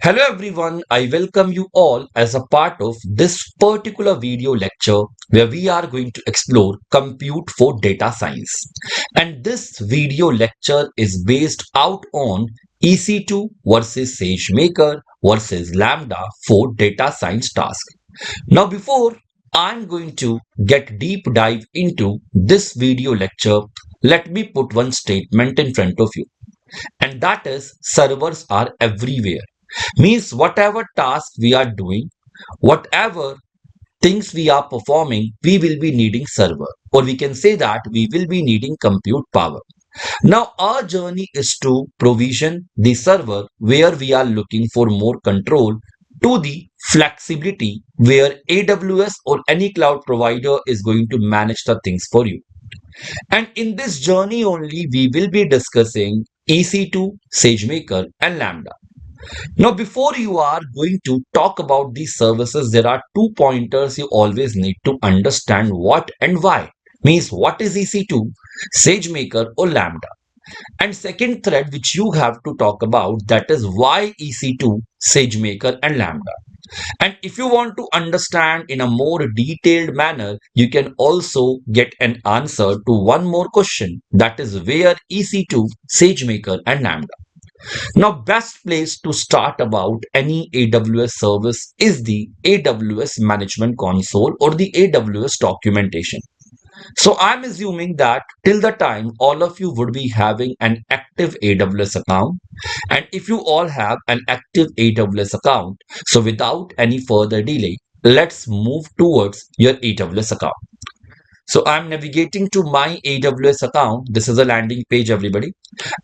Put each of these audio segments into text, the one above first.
Hello everyone, I welcome you all as a part of this particular video lecture where we are going to explore compute for data science. And this video lecture is based out on EC2 versus SageMaker versus Lambda for data science task. Now before I'm going to get deep dive into this video lecture, let me put one statement in front of you. And that is servers are everywhere. Means whatever task we are doing, whatever things we are performing, we will be needing server, or we can say that we will be needing compute power. Now our journey is to provision the server where we are looking for more control to the flexibility where AWS or any cloud provider is going to manage the things for you. And in this journey only we will be discussing EC2, SageMaker and Lambda. Now, before you are going to talk about these services, there are two pointers you always need to understand what and why. Means what is EC2, SageMaker or Lambda? And second thread which you have to talk about, that is why EC2, SageMaker and Lambda. And if you want to understand in a more detailed manner, you can also get an answer to one more question, that is where EC2, SageMaker and Lambda. Now, best place to start about any AWS service is the AWS Management Console or the AWS documentation. So I'm assuming that till the time all of you would be having an active AWS account. And if you all have an active AWS account, so without any further delay, let's move towards your AWS account. So I'm navigating to my AWS account. This is a landing page, everybody.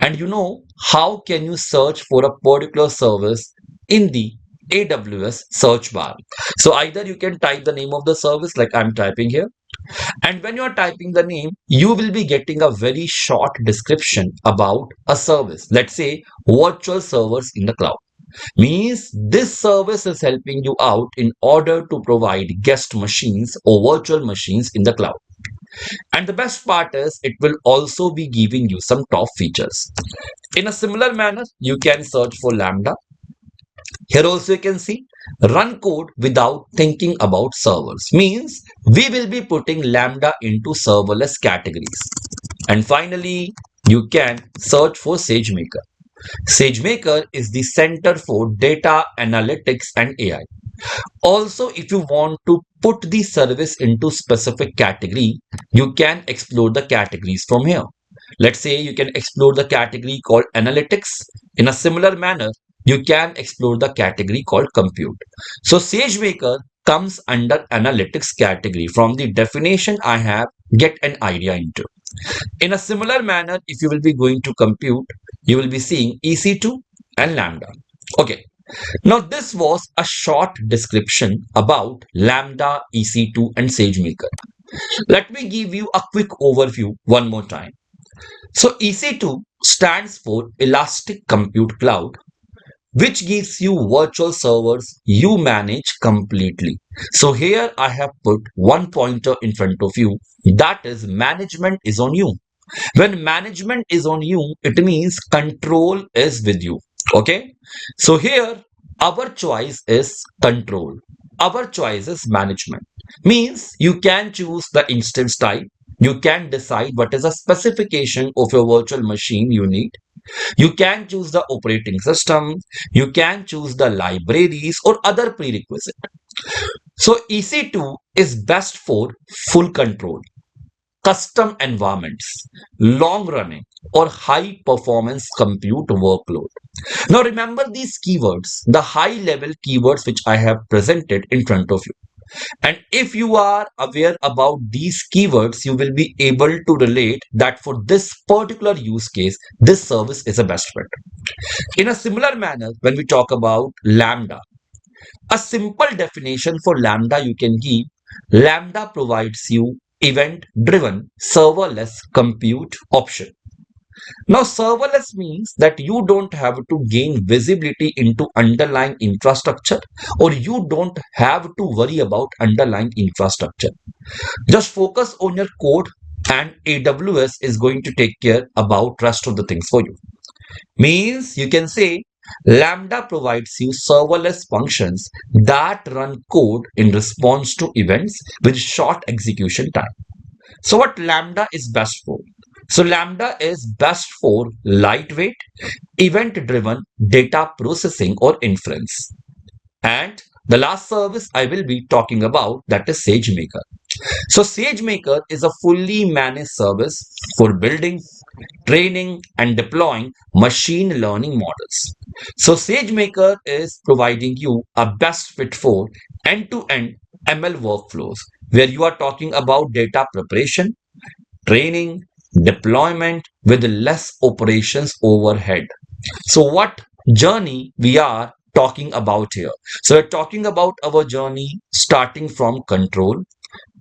And you know, how can you search for a particular service in the AWS search bar? So either you can type the name of the service like I'm typing here. And when you are typing the name, you will be getting a very short description about a service. Let's say virtual servers in the cloud. Means this service is helping you out in order to provide guest machines or virtual machines in the cloud. And the best part is it will also be giving you some top features. In a similar manner, you can search for Lambda. Here also you can see run code without thinking about servers. Means we will be putting Lambda into serverless categories. And finally, you can search for SageMaker. SageMaker is the center for data analytics and AI. Also, if you want to put the service into specific category, you can explore the categories from here. Let's say you can explore the category called analytics. In a similar manner, you can explore the category called compute. So SageMaker comes under analytics category. From the definition I have, get an idea into. In a similar manner, if you will be going to compute, you will be seeing EC2 and Lambda. Okay. Now, this was a short description about Lambda, EC2 and SageMaker. Let me give you a quick overview one more time. So, EC2 stands for Elastic Compute Cloud, which gives you virtual servers you manage completely. So, here I have put one pointer in front of you, that is management is on you. When management is on you, it means control is with you. Okay. So here our choice is control. Our choice is management. Means you can choose the instance type. You can decide what is a specification of your virtual machine you need. You can choose the operating system. You can choose the libraries or other prerequisite. So EC2 is best for full control, custom environments, long running or high performance compute workload. Now remember these keywords, the high level keywords which I have presented in front of you. And if you are aware about these keywords, you will be able to relate that for this particular use case, this service is a best fit. In a similar manner, when we talk about Lambda, a simple definition for Lambda you can give, Lambda provides you event-driven serverless compute option. Now, serverless means that you don't have to gain visibility into underlying infrastructure, or you don't have to worry about underlying infrastructure. Just focus on your code and AWS is going to take care about rest of the things for you. Means you can say Lambda provides you serverless functions that run code in response to events with short execution time. So what Lambda is best for? So Lambda is best for lightweight, event-driven data processing or inference. And the last service I will be talking about, that is SageMaker. So SageMaker is a fully managed service for building, training and deploying machine learning models. So SageMaker is providing you a best fit for end-to-end ML workflows where you are talking about data preparation, training, deployment with less operations overhead. So what journey we are talking about here? So we're talking about our journey starting from control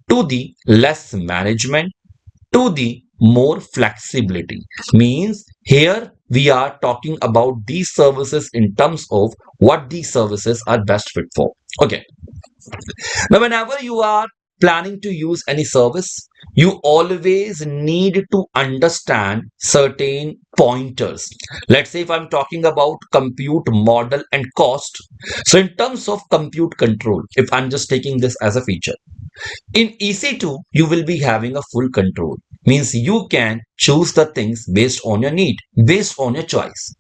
to the less management to the more flexibility. Means here we are talking about these services in terms of what these services are best fit for. Okay. Now, whenever you are planning to use any service, you always need to understand certain pointers. Let's say if I'm talking about compute model and cost. So in terms of compute control, if I'm just taking this as a feature, in EC2, you will be having a full control. Means you can choose the things based on your need, based on your choice.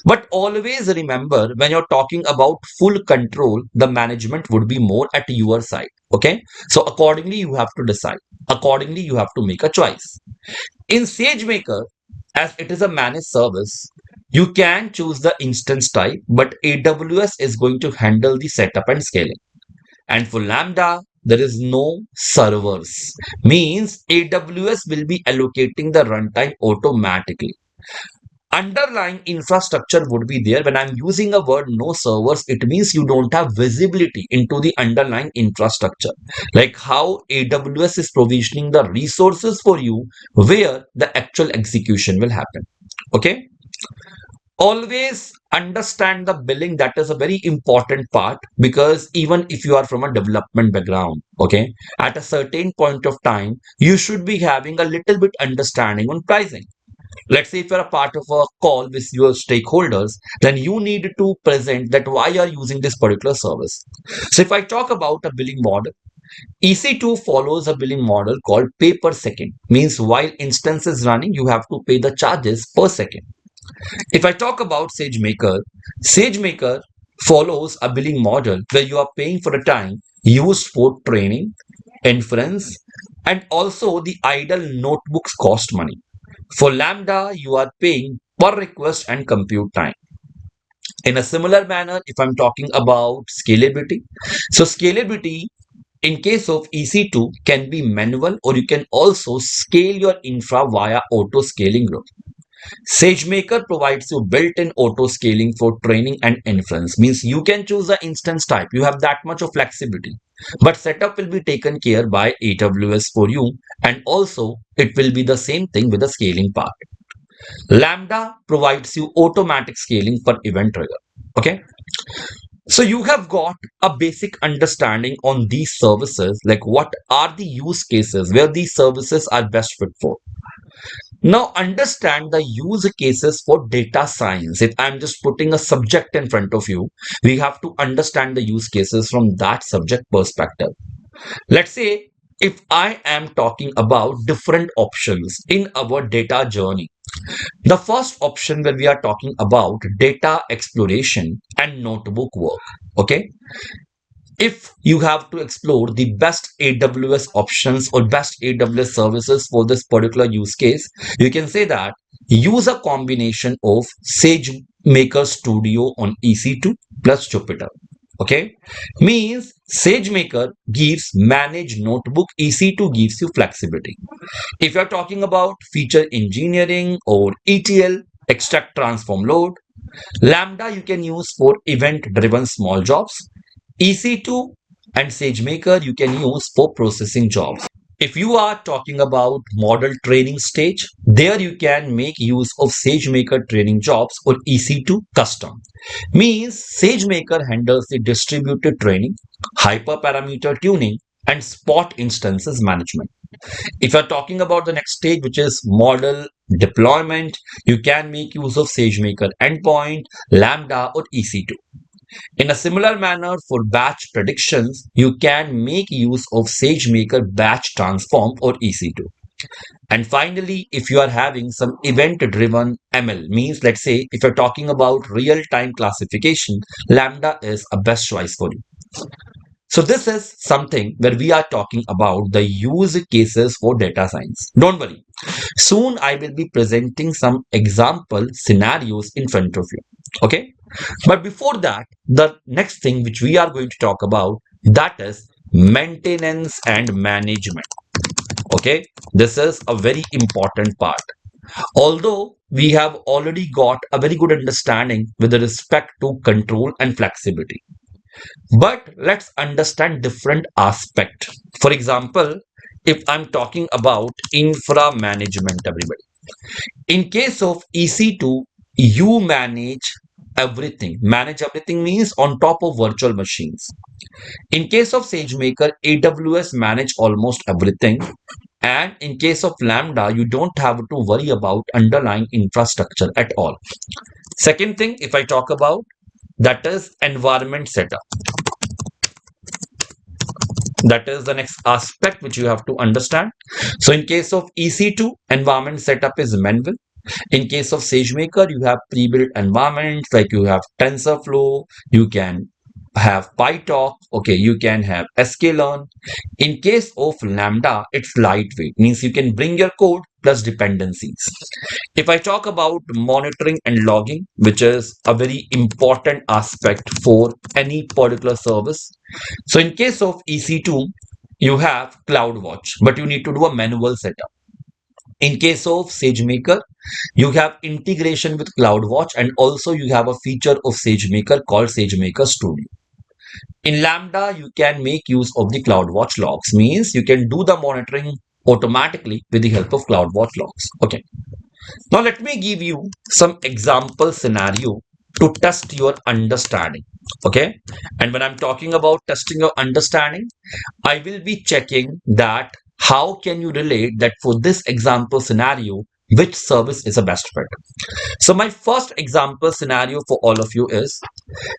But always remember when you're talking about full control, the management would be more at your side. Okay. So accordingly, you have to decide. Accordingly, you have to make a choice. In SageMaker, as it is a managed service, you can choose the instance type, but AWS is going to handle the setup and scaling. And for Lambda, there is no servers. Means AWS will be allocating the runtime automatically. Underlying infrastructure would be there. When I'm using a word no servers, it means you don't have visibility into the underlying infrastructure, like how AWS is provisioning the resources for you, where the actual execution will happen. Okay. Always understand the billing. That is a very important part, because even if you are from a development background, okay, at a certain point of time, you should be having a little bit understanding on pricing. Let's say if you're a part of a call with your stakeholders, then you need to present that why you are using this particular service. So if I talk about a billing model, EC2 follows a billing model called pay per second. Means while instance is running, you have to pay the charges per second. If I talk about SageMaker, SageMaker follows a billing model where you are paying for the time used for training, inference, and also the idle notebooks cost money. For Lambda, you are paying per request and compute time. In a similar manner, if I'm talking about scalability, so scalability in case of EC2 can be manual, or you can also scale your infra via auto scaling group. SageMaker provides you built-in auto scaling for training and inference. Means you can choose the instance type. You have that much of flexibility. But setup will be taken care by AWS for you. And also it will be the same thing with the scaling part. Lambda provides you automatic scaling for event trigger. Okay. So you have got a basic understanding on these services, like what are the use cases where these services are best fit for. Now understand the use cases for data science. If I'm just putting a subject in front of you, we have to understand the use cases from that subject perspective. Let's say if I am talking about different options in our data journey, the first option where we are talking about data exploration and notebook work. Okay. If you have to explore the best AWS options or best AWS services for this particular use case, you can say that use a combination of SageMaker Studio on EC2 plus Jupyter. Okay, means SageMaker gives managed notebook, EC2 gives you flexibility. If you're talking about feature engineering or ETL, extract transform load, Lambda you can use for event driven small jobs. EC2 and SageMaker you can use for processing jobs. If you are talking about model training stage, there you can make use of SageMaker training jobs or EC2 custom. Means SageMaker handles the distributed training, hyperparameter tuning, and spot instances management. If you're talking about the next stage, which is model deployment, you can make use of SageMaker Endpoint, Lambda, or EC2. In a similar manner, for batch predictions, you can make use of SageMaker Batch Transform or EC2. And finally, if you are having some event-driven ML, means let's say if you're talking about real-time classification, Lambda is a best choice for you. So this is something where we are talking about the use cases for data science. Don't worry. Soon I will be presenting some example scenarios in front of you. Okay. But before that, the next thing which we are going to talk about, that is maintenance and management. Okay. This is a very important part. Although we have already got a very good understanding with respect to control and flexibility. But let's understand different aspect. For example, if I'm talking about infra management, everybody. In case of EC2, you manage everything. Manage everything means on top of virtual machines. In case of SageMaker, AWS manage almost everything. And in case of Lambda, you don't have to worry about underlying infrastructure at all. Second thing, if I talk about, that is environment setup. That is the next aspect which you have to understand. So in case of EC2, environment setup is manual. In case of SageMaker, you have pre-built environments like you have TensorFlow, you can have PyTorch, okay, you can have sklearn. In case of Lambda, it's lightweight, means you can bring your code plus dependencies. If I talk about monitoring and logging, which is a very important aspect for any particular service. So in case of EC2, you have CloudWatch, but you need to do a manual setup. In case of SageMaker, you have integration with CloudWatch, and also you have a feature of SageMaker called SageMaker Studio. In Lambda, you can make use of the CloudWatch logs, means you can do the monitoring automatically with the help of CloudWatch logs. Okay. Now let me give you some example scenario to test your understanding. Okay. And when I'm talking about testing your understanding, I will be checking that how can you relate that for this example scenario, which service is a best fit. So my first example scenario for all of you is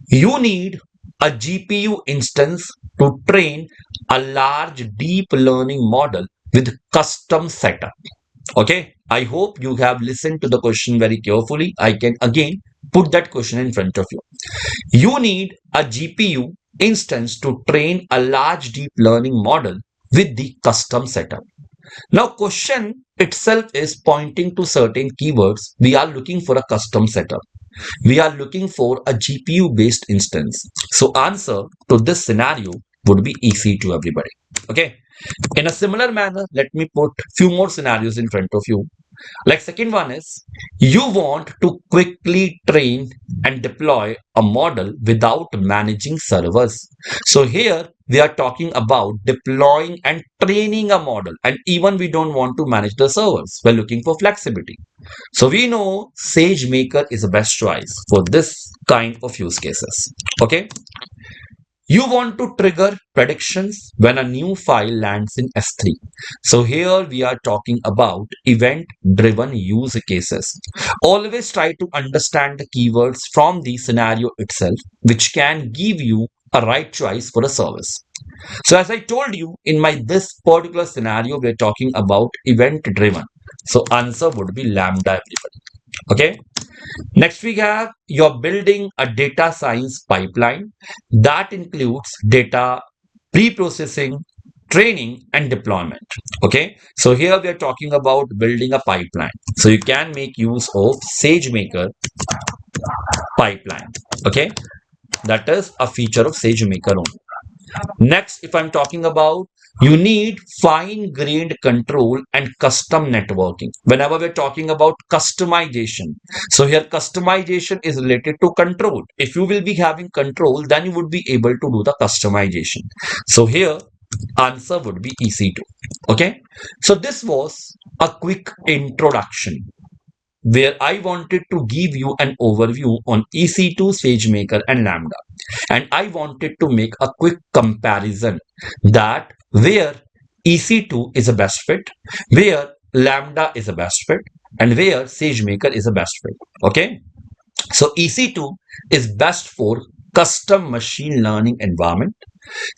you need a GPU instance to train a large deep learning model with custom setup. Okay, I hope you have listened to the question very carefully. I can again put that question in front of you. You need a GPU instance to train a large deep learning model with the custom setup. Now, question itself is pointing to certain keywords. We are looking for a custom setup. We are looking for a GPU based instance. So answer to this scenario would be EC2, everybody. Okay. In a similar manner, let me put few more scenarios in front of you. Like second one is you want to quickly train and deploy a model without managing servers. So here we are talking about deploying and training a model, and even we don't want to manage the servers. We're looking for flexibility. So we know SageMaker is the best choice for this kind of use cases. Okay. You want to trigger predictions when a new file lands in S3. So here we are talking about event-driven use cases. Always try to understand the keywords from the scenario itself, which can give you a right choice for a service. So as I told you, in my this particular scenario, we're talking about event-driven. So answer would be Lambda, everybody. Okay. Next, we have you're building a data science pipeline that includes data pre-processing, training, and deployment. Okay, so here we are talking about building a pipeline. So you can make use of SageMaker pipeline. Okay, that is a feature of SageMaker only. Next, if I'm talking about you need fine-grained control and custom networking. Whenever we're talking about customization, so here customization is related to control. If you will be having control, then you would be able to do the customization. So here answer would be EC2. Okay, so this was a quick introduction where I wanted to give you an overview on EC2, SageMaker, and Lambda. And I wanted to make a quick comparison that where EC2 is a best fit, where Lambda is a best fit, and where SageMaker is a best fit. Okay. So EC2 is best for custom machine learning environment.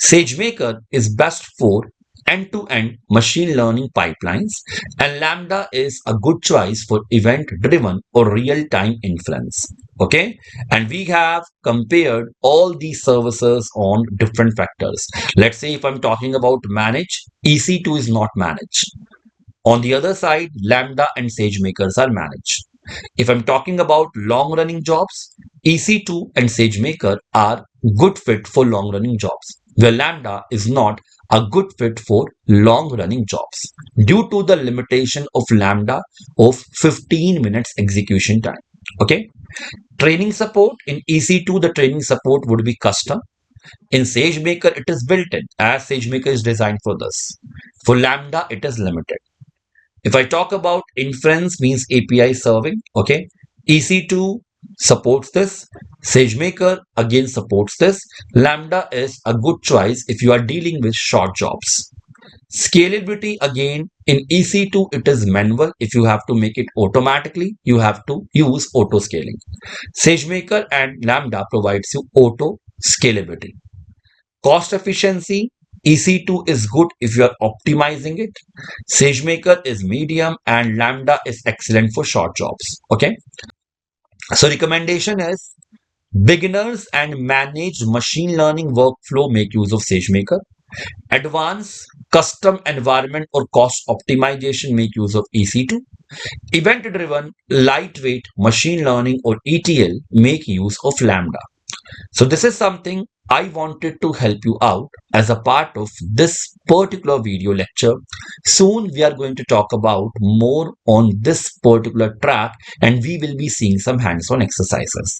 SageMaker is best for end-to-end machine learning pipelines, and Lambda is a good choice for event-driven or real-time inference. Okay, and we have compared all these services on different factors. Let's say if I'm talking about manage, EC2 is not managed. On the other side, Lambda and SageMakers are managed. If I'm talking about long running jobs, EC2 and SageMaker are good fit for long running jobs, where Lambda is not a good fit for long running jobs due to the limitation of Lambda of 15 minutes execution time. Okay. Training support in EC2, the training support would be custom. In SageMaker, it is built in as SageMaker is designed for this. For Lambda, it is limited. If I talk about inference means API serving, okay, EC2 supports this. SageMaker again supports this. Lambda is a good choice if you are dealing with short jobs. Scalability again in EC2 it is manual. If you have to make it automatically, you have to use auto scaling. SageMaker and Lambda provides you auto scalability. Cost efficiency, EC2 is good if you are optimizing it. SageMaker is medium and Lambda is excellent for short jobs. Okay. So recommendation is beginners and managed machine learning workflow make use of SageMaker. Advanced custom environment or cost optimization make use of EC2. Event-driven lightweight machine learning or ETL make use of Lambda. So this is something I wanted to help you out as a part of this particular video lecture. Soon we are going to talk about more on this particular track and we will be seeing some hands-on exercises.